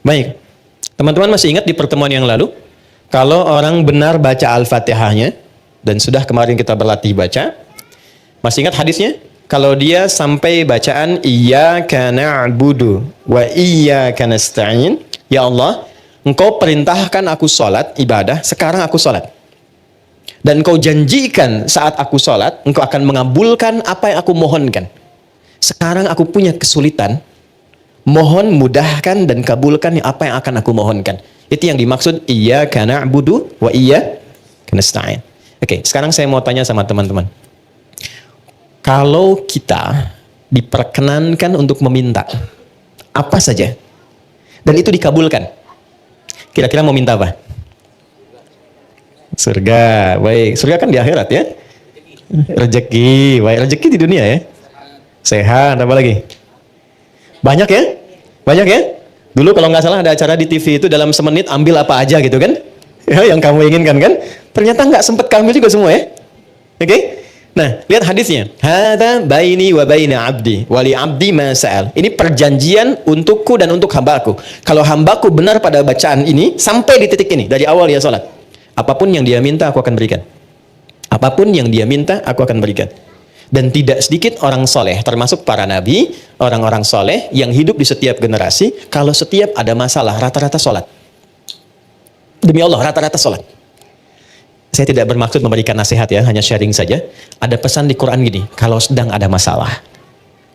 Baik, teman-teman masih ingat di pertemuan yang lalu, kalau orang benar baca Al-Fatihahnya, dan sudah kemarin kita berlatih baca, masih ingat hadisnya? Kalau dia sampai bacaan Iyyaka na'budu wa iyyaka nasta'in, ya Allah, Engkau perintahkan aku sholat, ibadah, sekarang aku sholat. Dan Engkau janjikan saat aku sholat, Engkau akan mengabulkan apa yang aku mohonkan. Sekarang aku punya kesulitan, mohon mudahkan dan kabulkan apa yang akan aku mohonkan. Itu yang dimaksud Iyyaka na'budu wa iyyaka nasta'in. Oke, sekarang saya mau tanya sama teman-teman. Kalau kita diperkenankan untuk meminta apa saja dan itu dikabulkan, kira-kira mau minta apa? Surga. Baik, surga kan di akhirat ya. Rezeki, baik, rezeki di dunia ya. Sehat, apa lagi? Banyak ya? Banyak ya? Dulu kalau nggak salah ada acara di TV itu dalam semenit ambil apa aja gitu kan? Ya, yang kamu inginkan kan? Ternyata nggak sempet kamu juga semua ya. Oke? Nah, lihat hadisnya. Hada baini wa baina abdi, wali abdi ma sa'al. Ini perjanjian untukku dan untuk hambaku. Kalau hambaku benar pada bacaan ini sampai di titik ini dari awal dia salat. Apapun yang dia minta aku akan berikan. Apapun yang dia minta aku akan berikan. Dan tidak sedikit orang soleh, termasuk para nabi, orang-orang soleh yang hidup di setiap generasi, kalau setiap ada masalah, rata-rata sholat. Demi Allah, rata-rata sholat. Saya tidak bermaksud memberikan nasihat ya, hanya sharing saja. Ada pesan di Quran gini, kalau sedang ada masalah,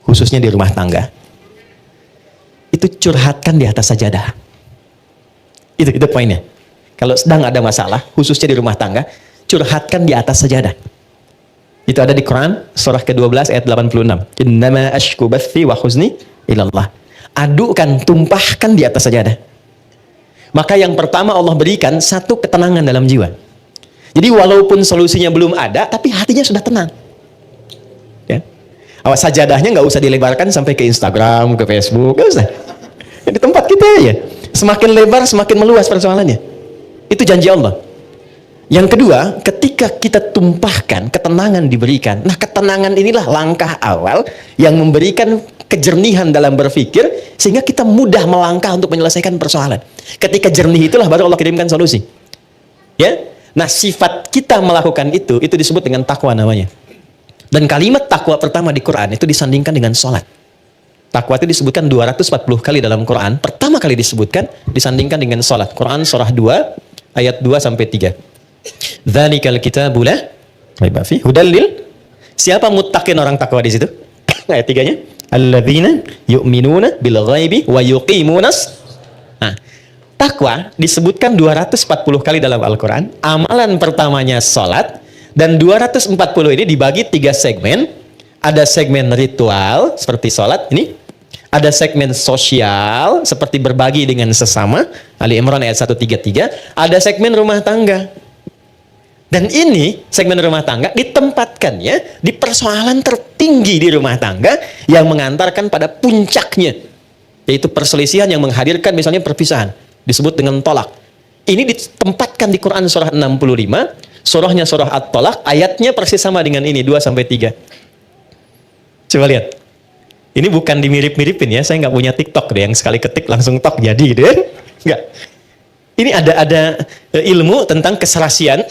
khususnya di rumah tangga, itu curhatkan di atas sajadah. Itu poinnya. Kalau sedang ada masalah, khususnya di rumah tangga, curhatkan di atas sajadah. Itu ada di Quran surah ke-12 ayat 86. Innama ashku bathi wa huzni ilallah. Adukan, tumpahkan di atas sajadah. Maka yang pertama Allah berikan satu ketenangan dalam jiwa. Jadi walaupun solusinya belum ada, tapi hatinya sudah tenang. Ya. Awas, sajadahnya nggak usah dilebarkan sampai ke Instagram, ke Facebook, nggak usah. Di tempat kita ya. Semakin lebar, semakin meluas persoalannya. Itu janji Allah. Yang kedua, ketika kita tumpahkan, ketenangan diberikan. Nah, ketenangan inilah langkah awal yang memberikan kejernihan dalam berpikir, sehingga kita mudah melangkah untuk menyelesaikan persoalan. Ketika jernih itulah baru Allah kirimkan solusi. Ya, nah sifat kita melakukan itu disebut dengan takwa namanya. Dan kalimat takwa pertama di Quran itu disandingkan dengan sholat. Takwa itu disebutkan 240 kali dalam Quran. Pertama kali disebutkan, disandingkan dengan sholat. Quran surah 2, ayat 2-3. Dzalikal kitabu la raiba fi hudal lil. Siapa muttaqin orang takwa di situ? Ayat 3-nya. Alladzina yu'minuna bil ghaibi wa yuqimunas. Nah, takwa disebutkan 240 kali dalam Al-Qur'an. Amalan pertamanya salat, dan 240 ini dibagi 3 segmen. Ada segmen ritual seperti salat ini. Ada segmen sosial seperti berbagi dengan sesama, Ali Imran ayat 133. Ada segmen rumah tangga. Dan ini segmen rumah tangga ditempatkannya di persoalan tertinggi di rumah tangga yang mengantarkan pada puncaknya, yaitu perselisihan yang menghadirkan misalnya perpisahan, disebut dengan tolak. Ini ditempatkan di Quran surah 65, surahnya surah At-Tolak, ayatnya persis sama dengan ini, 2-3. Coba lihat. Ini bukan dimirip-miripin ya, saya nggak punya TikTok deh yang sekali ketik langsung tok jadi gitu ya. Nggak. Ini ada ilmu tentang keserasian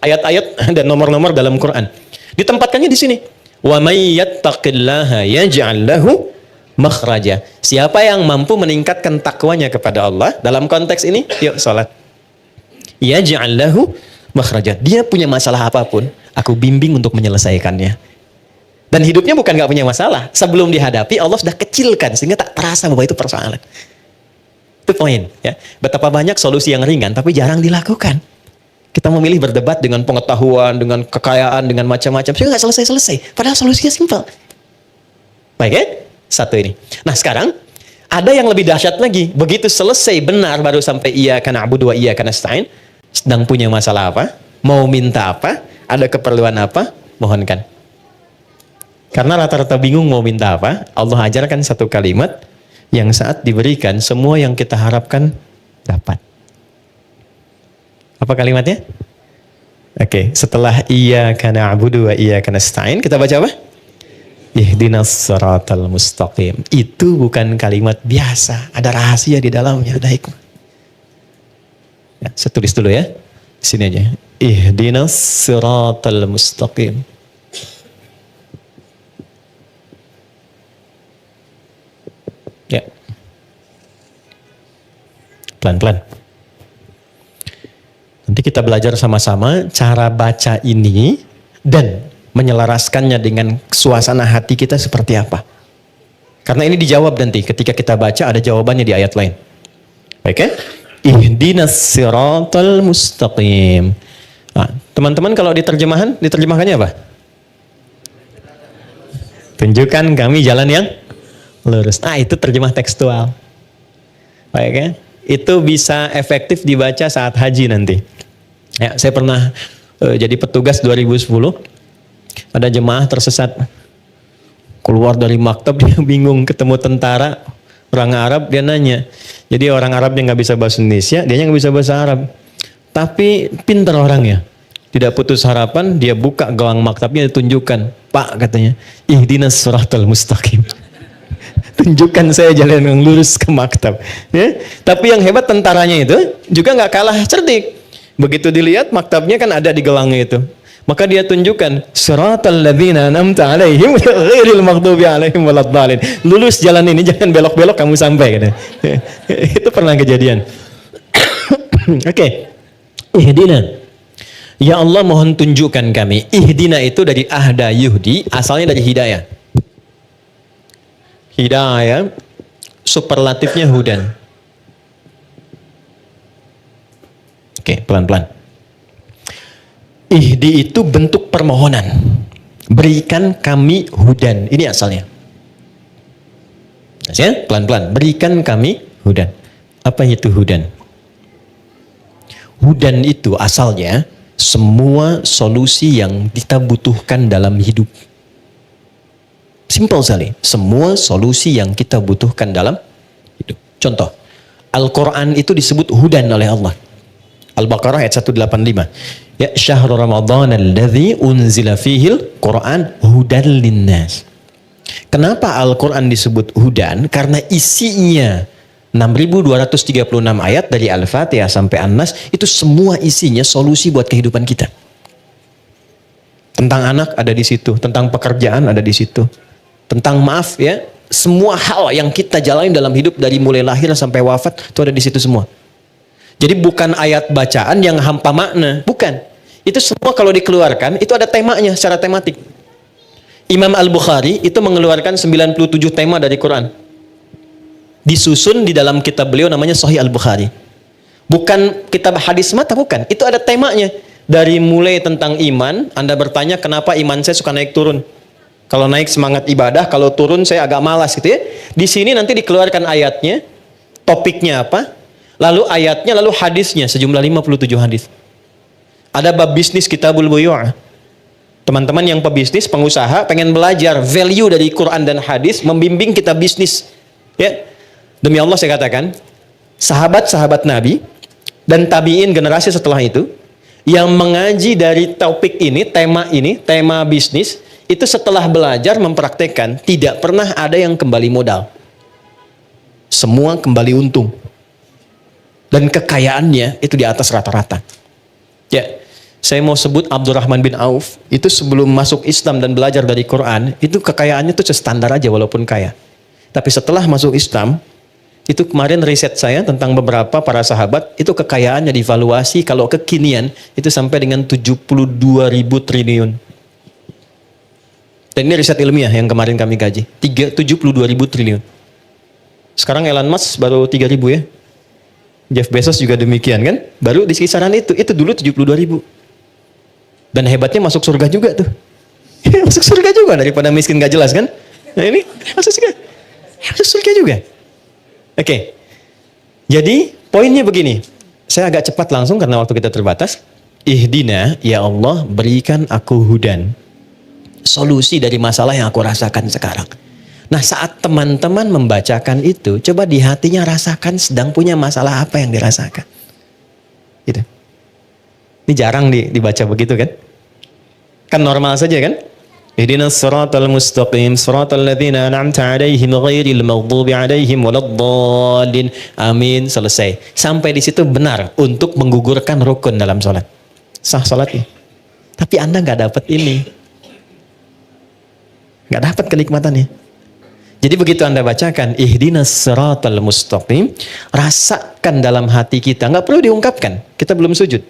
ayat-ayat dan nomor-nomor dalam Quran. Ditempatkannya di sini. Wa may yattaqillaha yaj'al lahu makhraja. Siapa yang mampu meningkatkan takwanya kepada Allah dalam konteks ini, yuk salat. Yaj'al lahu makhraja. Dia punya masalah apapun, aku bimbing untuk menyelesaikannya. Dan hidupnya bukan nggak punya masalah. Sebelum dihadapi, Allah sudah kecilkan sehingga tak terasa bahwa itu persoalan. Itu poin. Ya. Betapa banyak solusi yang ringan tapi jarang dilakukan. Kita memilih berdebat dengan pengetahuan, dengan kekayaan, dengan macam-macam. Sehingga nggak selesai-selesai. Padahal solusinya simpel. Baik ya? Satu ini. Nah sekarang, ada yang lebih dahsyat lagi. Begitu selesai benar, baru sampai iyyaka na'budu wa iyyaka nasta'in. Sedang punya masalah apa? Mau minta apa? Ada keperluan apa? Mohonkan. Karena rata-rata bingung mau minta apa, Allah ajarkan satu kalimat yang saat diberikan, semua yang kita harapkan dapat. Apa kalimatnya? Oke, setelah iyyaka na'budu wa iyyaka nasta'in, kita baca apa? Ihdinas siratal mustaqim. Itu bukan kalimat biasa, ada rahasia di dalamnya, ada hikmah. Ya, saya tulis dulu ya. Sini aja. Ihdinas siratal mustaqim. Ya. Pelan-pelan. Nanti kita belajar sama-sama cara baca ini dan menyelaraskannya dengan suasana hati kita seperti apa. Karena ini dijawab nanti ketika kita baca, ada jawabannya di ayat lain. Baik ya? Ihdinas siratal mustaqim. Nah, teman-teman kalau diterjemahkannya apa? Tunjukkan kami jalan yang lurus. Nah, itu terjemah tekstual. Baik ya? Itu bisa efektif dibaca saat haji nanti. Ya, saya pernah jadi petugas 2010. Ada jemaah tersesat. Keluar dari maktab, dia bingung ketemu tentara orang Arab, dia nanya. Jadi orang Arab yang nggak bisa bahasa Indonesia, dia nggak bisa bahasa Arab. Tapi pintar orangnya. Tidak putus harapan, dia buka gelang maktabnya, ditunjukkan. Pak, katanya, ihdinas siratal mustaqim. Tunjukkan saya jalan yang lurus ke maktab. Ya? Tapi yang hebat tentaranya itu juga nggak kalah cerdik. Begitu dilihat maktabnya kan ada di gelangnya itu. Maka dia tunjukkan siratal ladzina an'amta 'alaihim ghairil maghdubi 'alaihim waladdallin. Lulus jalan ini, jangan belok-belok kamu sampai katanya. Itu pernah kejadian. Oke. Ihdina. Ya Allah, mohon tunjukkan kami. Ihdina itu dari ahda yuhdi, asalnya dari hidayah. Hidayah superlatifnya hudan. Oke, pelan-pelan. Ihdi itu bentuk permohonan. Berikan kami hudan. Ini asalnya. Ya, pelan-pelan. Berikan kami hudan. Apa itu hudan? Hudan itu asalnya semua solusi yang kita butuhkan dalam hidup. Simpel sekali. Semua solusi yang kita butuhkan dalam hidup. Contoh, Al-Quran itu disebut hudan oleh Allah. Al-Baqarah ayat 185. Ya syahrul Ramadan alladzi unzila fihil Quran hudan linnas. Kenapa Al-Quran disebut hudan? Karena isinya 6.236 ayat dari Al-Fatihah sampai An-Nas, itu semua isinya solusi buat kehidupan kita. Tentang anak ada di situ, tentang pekerjaan ada di situ. Tentang maaf ya, semua hal yang kita jalani dalam hidup dari mulai lahir sampai wafat itu ada di situ semua. Jadi bukan ayat bacaan yang hampa makna, bukan. Itu semua kalau dikeluarkan itu ada temanya secara tematik. Imam Al-Bukhari itu mengeluarkan 97 tema dari Quran. Disusun di dalam kitab beliau namanya Sahih Al-Bukhari. Bukan kitab hadis mata, bukan. Itu ada temanya. Dari mulai tentang iman, Anda bertanya kenapa iman saya suka naik turun. Kalau naik semangat ibadah, kalau turun saya agak malas gitu ya. Di sini nanti dikeluarkan ayatnya, topiknya apa, lalu ayatnya, lalu hadisnya, sejumlah 57 hadis. Ada bab bisnis kitabul buyu'. Teman-teman yang pebisnis, pengusaha, pengen belajar value dari Quran dan hadis, membimbing kita bisnis. Ya, demi Allah saya katakan, sahabat-sahabat Nabi dan tabi'in generasi setelah itu, yang mengaji dari topik ini, tema bisnis, itu setelah belajar mempraktekkan, tidak pernah ada yang kembali modal. Semua kembali untung. Dan kekayaannya itu di atas rata-rata. Ya, saya mau sebut Abdurrahman bin Auf, itu sebelum masuk Islam dan belajar dari Quran, itu kekayaannya tuh standar aja walaupun kaya. Tapi setelah masuk Islam, itu kemarin riset saya tentang beberapa para sahabat, itu kekayaannya divaluasi kalau kekinian, itu sampai dengan 72.000 triliun. Dan ini riset ilmiah yang kemarin kami kaji, 72.000 triliun. Sekarang Elon Musk baru 3.000 ya. Jeff Bezos juga demikian kan, baru di kisaran itu dulu 72.000. Dan hebatnya masuk surga juga tuh. Masuk surga juga daripada miskin gak jelas kan. Nah ini masuk surga juga. Oke. Jadi poinnya begini. Saya agak cepat langsung karena waktu kita terbatas. Ihdina, ya Allah, berikan aku hudan. Solusi dari masalah yang aku rasakan sekarang. Nah saat teman-teman membacakan itu, coba di hatinya rasakan sedang punya masalah apa yang dirasakan. Gitu. Ini jarang dibaca begitu kan? Kan normal saja kan? Ihdinas siratal mustaqim, siratal ladzina an'amta 'alaihim ghairil maghdubi 'alaihim waladdallin. Amin, selesai. Sampai di situ benar untuk menggugurkan rukun dalam salat. Sah salatnya. Tapi Anda nggak dapat ini. Nggak dapat kenikmatannya. Jadi begitu Anda bacakan ihdinas siratal mustaqim, rasakan dalam hati kita, nggak perlu diungkapkan. Kita belum sujud.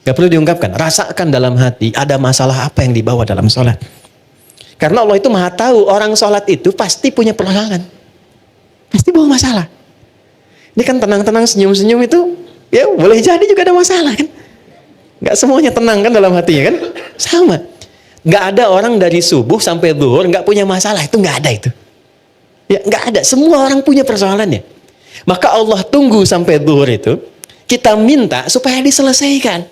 Nggak perlu diungkapkan. Rasakan dalam hati ada masalah apa yang dibawa dalam sholat. Karena Allah itu Maha tahu orang sholat itu pasti punya persoalan. Pasti bawa masalah. Ini kan tenang-tenang senyum-senyum itu ya boleh jadi juga ada masalah kan. Nggak semuanya tenang kan dalam hatinya kan. Sama. Nggak ada orang dari subuh sampai zuhur nggak punya masalah. Itu nggak ada itu. Ya nggak ada, semua orang punya persoalannya. Maka Allah tunggu sampai zuhur itu, kita minta supaya diselesaikan.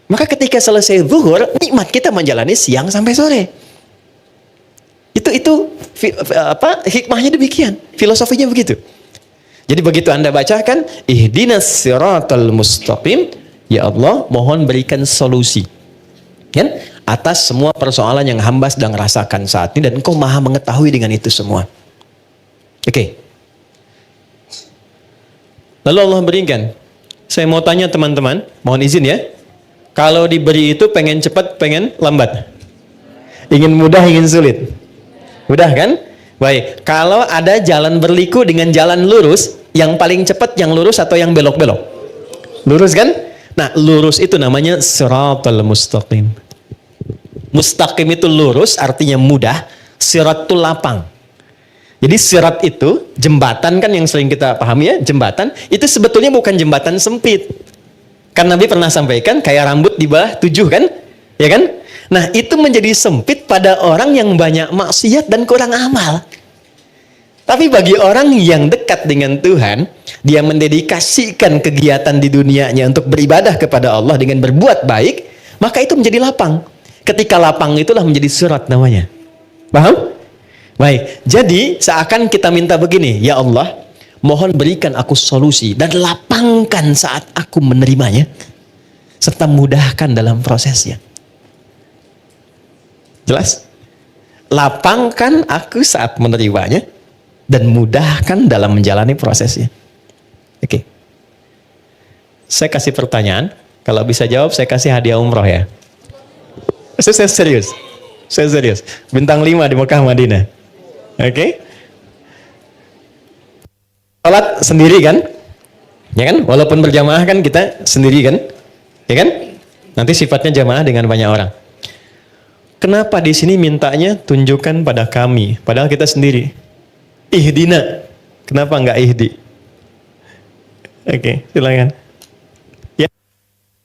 Maka ketika selesai zuhur, nikmat kita menjalani siang sampai sore. Itu hikmahnya demikian, filosofinya begitu. Jadi begitu Anda bacakan ihdinas siratal mustaqim, ya Allah mohon berikan solusi. Kan? Atas semua persoalan yang hamba sedang rasakan saat ini dan Engkau Maha mengetahui dengan itu semua. Oke. Lalu Allah berikan. Saya mau tanya teman-teman, mohon izin ya. Kalau diberi itu pengen cepat, pengen lambat? Ingin mudah, ingin sulit? Mudah kan? Baik. Kalau ada jalan berliku dengan jalan lurus, yang paling cepat yang lurus atau yang belok-belok? Lurus kan? Nah, lurus itu namanya siratal mustaqim. Mustaqim itu lurus, artinya mudah. Sirat itu lapang. Jadi sirat itu jembatan kan yang sering kita pahami ya, jembatan itu sebetulnya bukan jembatan sempit. Kan Nabi pernah sampaikan kayak rambut di bawah 7 kan? Ya kan? Nah, itu menjadi sempit pada orang yang banyak maksiat dan kurang amal. Tapi bagi orang yang dekat dengan Tuhan, dia mendedikasikan kegiatan di dunianya untuk beribadah kepada Allah dengan berbuat baik, maka itu menjadi lapang. Ketika lapang itulah menjadi sirat namanya. Paham? Baik, jadi seakan kita minta begini, ya Allah, mohon berikan aku solusi dan lapangkan saat aku menerimanya, serta mudahkan dalam prosesnya. Jelas? Lapangkan aku saat menerimanya dan mudahkan dalam menjalani prosesnya. Oke. Saya kasih pertanyaan, kalau bisa jawab saya kasih hadiah umroh ya. Saya serius. Saya serius. Bintang 5 di Mekah Madinah. Oke. Salat sendiri kan? Ya kan? Walaupun berjamaah kan kita sendiri kan? Ya kan? Nanti sifatnya jamaah dengan banyak orang. Kenapa di sini mintanya tunjukkan pada kami, padahal kita sendiri? Ihdina. Kenapa enggak ihdi? Oke, silakan. Ya.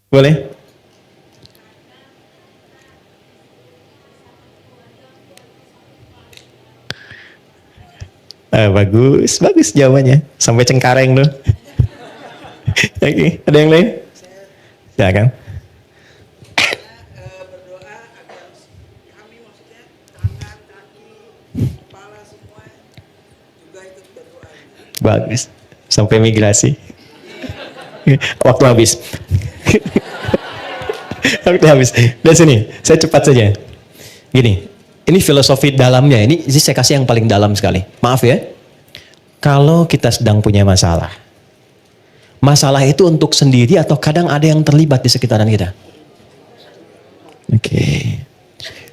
Boleh? Bagus, bagus jawabannya. Sampai Cengkareng tuh. Oke, ada yang lain? Silakan. Berdoa agar kami maksudnya tangan, kaki, kepala semua juga ikut berdoa. Bagus. Sampai migrasi. Waktu habis. Waktu habis. Dari sini, saya cepat saja. Gini. Ini filosofi dalamnya, ini saya kasih yang paling dalam sekali. Maaf ya, kalau kita sedang punya masalah, masalah itu untuk sendiri atau kadang ada yang terlibat di sekitaran kita. Oke.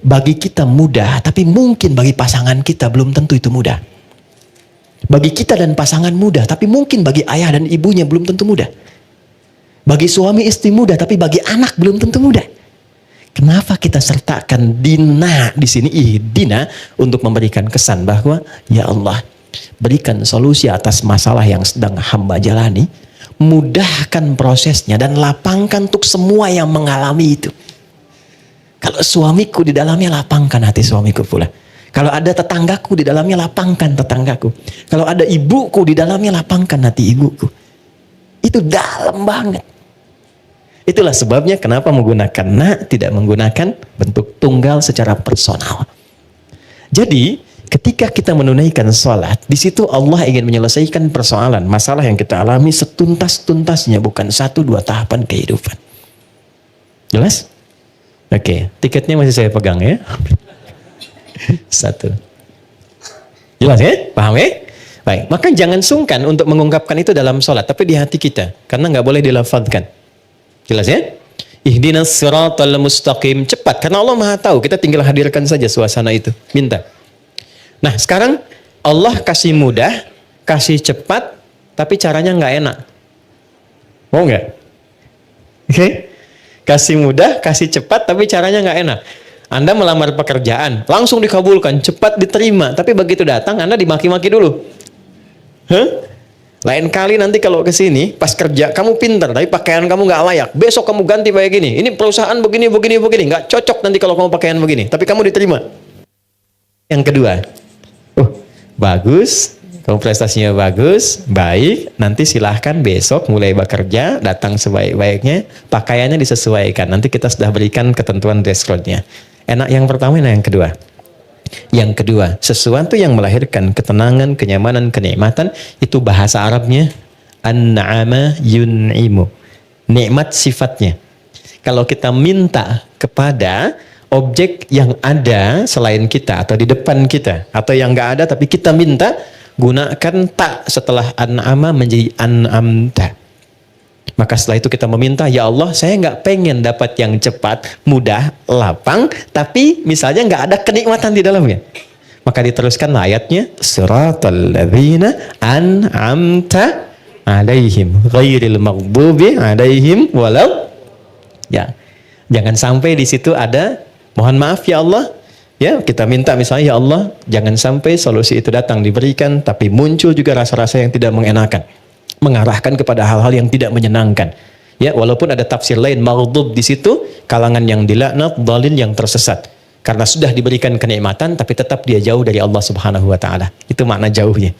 Bagi kita mudah, tapi mungkin bagi pasangan kita belum tentu itu mudah. Bagi kita dan pasangan mudah, tapi mungkin bagi ayah dan ibunya belum tentu mudah. Bagi suami istri mudah, tapi bagi anak belum tentu mudah. Kenapa kita sertakan dina di sini, ihdina, untuk memberikan kesan bahwa ya Allah berikan solusi atas masalah yang sedang hamba jalani, mudahkan prosesnya dan lapangkan untuk semua yang mengalami itu. Kalau suamiku di dalamnya, lapangkan hati suamiku pula. Kalau ada tetanggaku di dalamnya, lapangkan tetanggaku. Kalau ada ibuku di dalamnya, lapangkan hati ibuku. Itu dalam banget. Itulah sebabnya kenapa menggunakan tidak menggunakan bentuk tunggal secara personal. Jadi ketika kita menunaikan sholat, di situ Allah ingin menyelesaikan persoalan, masalah yang kita alami setuntas-tuntasnya, bukan 1-2 tahapan kehidupan. Jelas? Oke, tiketnya masih saya pegang ya. Satu. Jelas ya? Paham ya? Baik, maka jangan sungkan untuk mengungkapkan itu dalam sholat, tapi di hati kita, karena nggak boleh dilafadzkan. Jelas ya? Ihdinas siratal mustaqim. Cepat, karena Allah Maha tahu. Kita tinggal hadirkan saja suasana itu. Minta. Nah, sekarang Allah kasih mudah, kasih cepat, tapi caranya nggak enak. Mau nggak? Oke? Kasih mudah, kasih cepat, tapi caranya nggak enak. Anda melamar pekerjaan, langsung dikabulkan, cepat diterima. Tapi begitu datang, Anda dimaki-maki dulu. Lain kali nanti kalau ke sini, pas kerja, kamu pintar, tapi pakaian kamu nggak layak. Besok kamu ganti kayak gini. Ini perusahaan begini. Nggak cocok nanti kalau kamu pakaian begini. Tapi kamu diterima. Yang kedua, bagus, kamu prestasinya bagus, baik. Nanti silahkan besok mulai bekerja, datang sebaik-baiknya, pakaiannya disesuaikan. Nanti kita sudah berikan ketentuan dress code-nya. Enak yang pertama, enak yang kedua. Yang kedua, sesuatu yang melahirkan ketenangan, kenyamanan, kenikmatan, itu bahasa Arabnya an-na'ama yun'imu. Nikmat sifatnya. Kalau kita minta kepada objek yang ada selain kita atau di depan kita, atau yang nggak ada tapi kita minta, gunakan tak setelah an'ama menjadi an'amta. Maka setelah itu kita meminta, ya Allah, saya nggak pengen dapat yang cepat, mudah, lapang, tapi misalnya nggak ada kenikmatan di dalamnya. Maka diteruskan ayatnya, siratal ladzina an'amta alaihim ghairil maghdubi alaihim walau. Ya, jangan sampai di situ ada, mohon maaf ya Allah, ya kita minta misalnya, ya Allah, jangan sampai solusi itu datang diberikan, tapi muncul juga rasa-rasa yang tidak mengenakan, mengarahkan kepada hal-hal yang tidak menyenangkan. Ya, walaupun ada tafsir lain, maghdub di situ kalangan yang dilaknat, dhalin yang tersesat. Karena sudah diberikan kenikmatan tapi tetap dia jauh dari Allah Subhanahu wa taala. Itu makna jauhnya.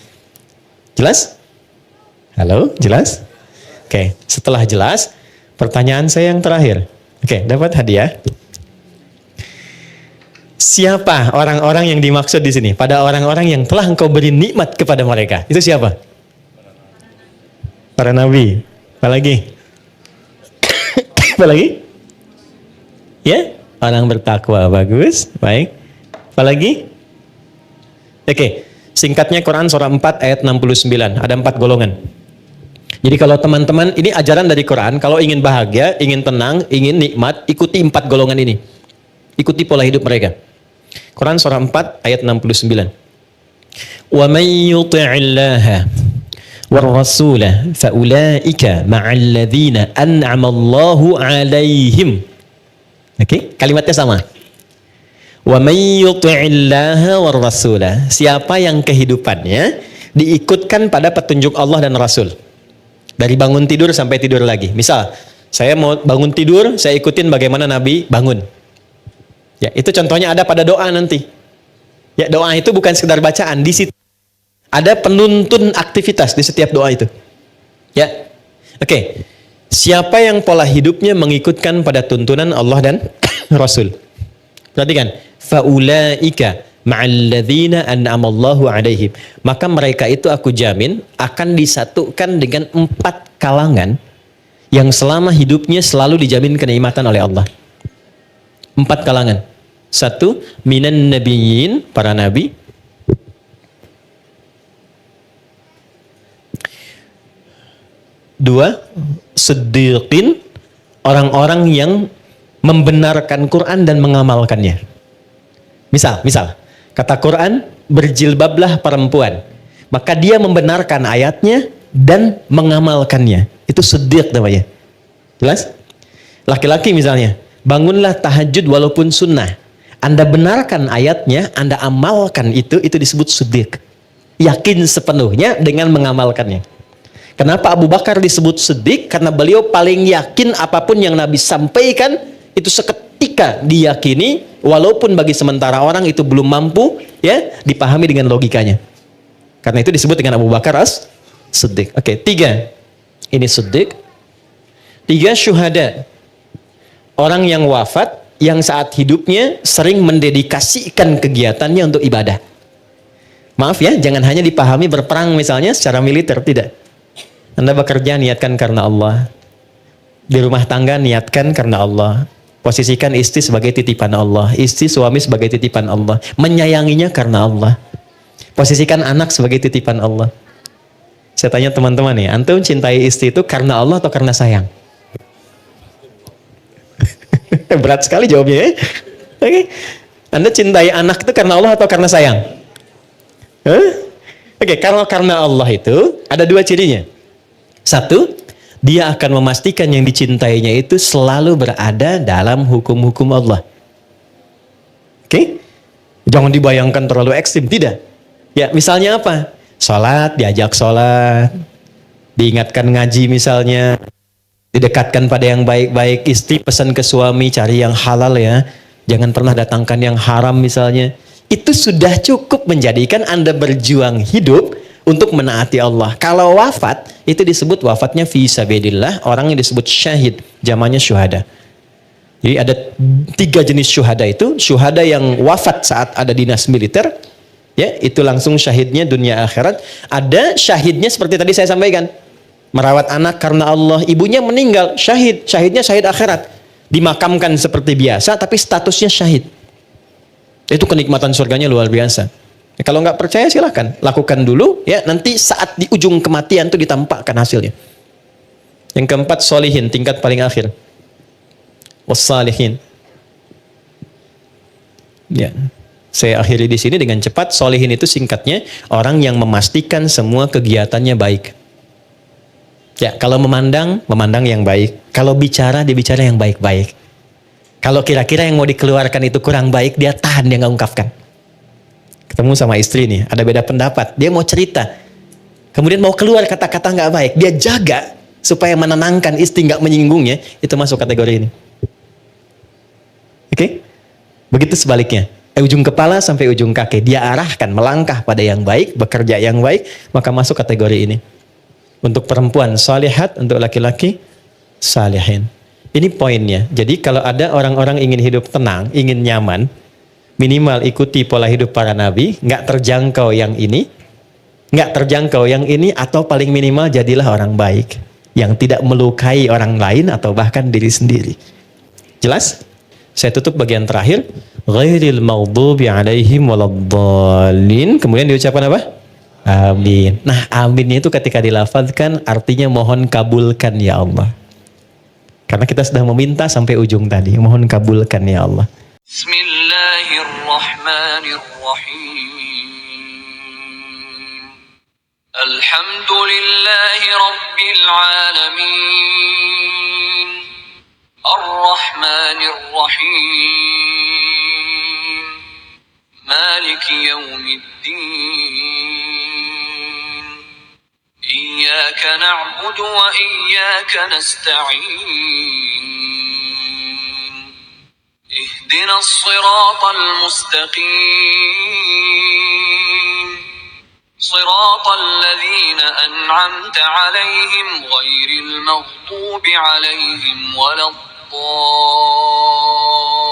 Jelas? Halo, jelas? Oke, setelah jelas, pertanyaan saya yang terakhir. Oke, dapat hadiah. Siapa orang-orang yang dimaksud di sini? Pada orang-orang yang telah engkau beri nikmat kepada mereka. Itu siapa? Para nabi. Apa lagi? Apa lagi? Ya, orang bertakwa. Bagus, baik. Apa lagi? Oke, singkatnya Quran surah 4 ayat 69. Ada 4 golongan. Jadi kalau teman-teman, ini ajaran dari Quran, kalau ingin bahagia, ingin tenang, ingin nikmat, ikuti 4 golongan ini. Ikuti pola hidup mereka. Quran surah 4 ayat 69. Wa may yuti'illaha والرسول فأولئك مع الذين أنعم الله عليهم. Oke, kalimatnya sama. Wa may yuti'illaha war rasula. Siapa yang kehidupannya diikutkan pada petunjuk Allah dan Rasul. Dari bangun tidur sampai tidur lagi. Misal, saya mau bangun tidur, saya ikutin bagaimana Nabi bangun. Ya, itu contohnya ada pada doa nanti. Ya, doa itu bukan sekedar bacaan, di situ ada penuntun aktivitas di setiap doa itu. Ya. Oke. Siapa yang pola hidupnya mengikutkan pada tuntunan Allah dan Rasul? Perhatikan. Faulaika ma'alladzina an'amallahu alaihim. Maka mereka itu aku jamin akan disatukan dengan 4 kalangan yang selama hidupnya selalu dijamin kenikmatan oleh Allah. 4 kalangan. 1, minan nabiyyin, para nabi. 2, siddiqin, orang-orang yang membenarkan Quran dan mengamalkannya. Misal, kata Quran, berjilbablah perempuan. Maka dia membenarkan ayatnya dan mengamalkannya. Itu siddiq namanya. Jelas? Laki-laki misalnya, bangunlah tahajud walaupun sunnah. Anda benarkan ayatnya, Anda amalkan itu disebut siddiq. Yakin sepenuhnya dengan mengamalkannya. Kenapa Abu Bakar disebut siddiq? Karena beliau paling yakin apapun yang Nabi sampaikan itu seketika diyakini, walaupun bagi sementara orang itu belum mampu ya dipahami dengan logikanya. Karena itu disebut dengan Abu Bakar as-siddiq. Oke, 3. Ini siddiq. 3, syuhada. Orang yang wafat yang saat hidupnya sering mendedikasikan kegiatannya untuk ibadah. Maaf ya, jangan hanya dipahami berperang misalnya secara militer, tidak. Anda bekerja niatkan karena Allah. Di rumah tangga niatkan karena Allah. Posisikan istri sebagai titipan Allah, istri suami sebagai titipan Allah, menyayanginya karena Allah. Posisikan anak sebagai titipan Allah. Saya tanya teman-teman nih, antum cintai istri itu karena Allah atau karena sayang? Berat sekali jawabnya ya. Oke. Anda cintai anak itu karena Allah atau karena sayang? Oke, kalau karena Allah itu ada dua cirinya. Satu, dia akan memastikan yang dicintainya itu selalu berada dalam hukum-hukum Allah. Oke? Jangan dibayangkan terlalu ekstrim, tidak. Ya, misalnya apa? Sholat, diajak sholat. Diingatkan ngaji misalnya. Didekatkan pada yang baik-baik. Istri pesan ke suami, cari yang halal ya. Jangan pernah datangkan yang haram misalnya. Itu sudah cukup menjadikan Anda berjuang hidup untuk menaati Allah. Kalau wafat, itu disebut wafatnya fi sabilillah, orang yang disebut syahid, zamannya syuhada. Jadi ada 3 jenis syuhada itu, syuhada yang wafat saat ada dinas militer, ya, itu langsung syahidnya dunia akhirat. Ada syahidnya seperti tadi saya sampaikan, merawat anak karena Allah, ibunya meninggal, syahid, syahidnya syahid akhirat. Dimakamkan seperti biasa, tapi statusnya syahid. Itu kenikmatan surganya luar biasa. Ya, kalau nggak percaya silahkan lakukan dulu ya, nanti saat di ujung kematian itu ditampakkan hasilnya. Yang keempat, solihin, tingkat paling akhir. Wassalihin. Ya, saya akhiri di sini dengan cepat. Solihin itu singkatnya orang yang memastikan semua kegiatannya baik. Ya, kalau memandang yang baik. Kalau bicara, dia bicara yang baik-baik. Kalau kira-kira yang mau dikeluarkan itu kurang baik, dia tahan, dia nggak ungkapkan. Ketemu sama istri nih, ada beda pendapat, dia mau cerita, kemudian mau keluar kata-kata nggak baik, dia jaga supaya menenangkan istri, nggak menyinggungnya, itu masuk kategori ini. Oke? Begitu sebaliknya, ujung kepala sampai ujung kaki, dia arahkan melangkah pada yang baik, bekerja yang baik, maka masuk kategori ini. Untuk perempuan salihat, untuk laki-laki salihin. Ini poinnya. Jadi kalau ada orang-orang ingin hidup tenang, ingin nyaman, minimal ikuti pola hidup para nabi, nggak terjangkau yang ini, atau paling minimal jadilah orang baik yang tidak melukai orang lain atau bahkan diri sendiri. Jelas? Saya tutup bagian terakhir. Ghairil maghdubi alaihim waladdallin. Kemudian diucapkan apa? Amin. Nah, aminnya itu ketika dilafazkan artinya mohon kabulkan ya Allah. Karena kita sudah meminta sampai ujung tadi, mohon kabulkan ya Allah. Bismillahirrahmanirrahim. Alhamdulillahi rabbil alamin. Ar-Rahmanir-Rahim. Maliki yaumiddin. Iyyaka na'budu wa iyyaka nasta'in. Ihdinas siratal mustaqim. Siratal ladzina an'amta 'alaihim ghairil maghdubi 'alaihim waladdallin.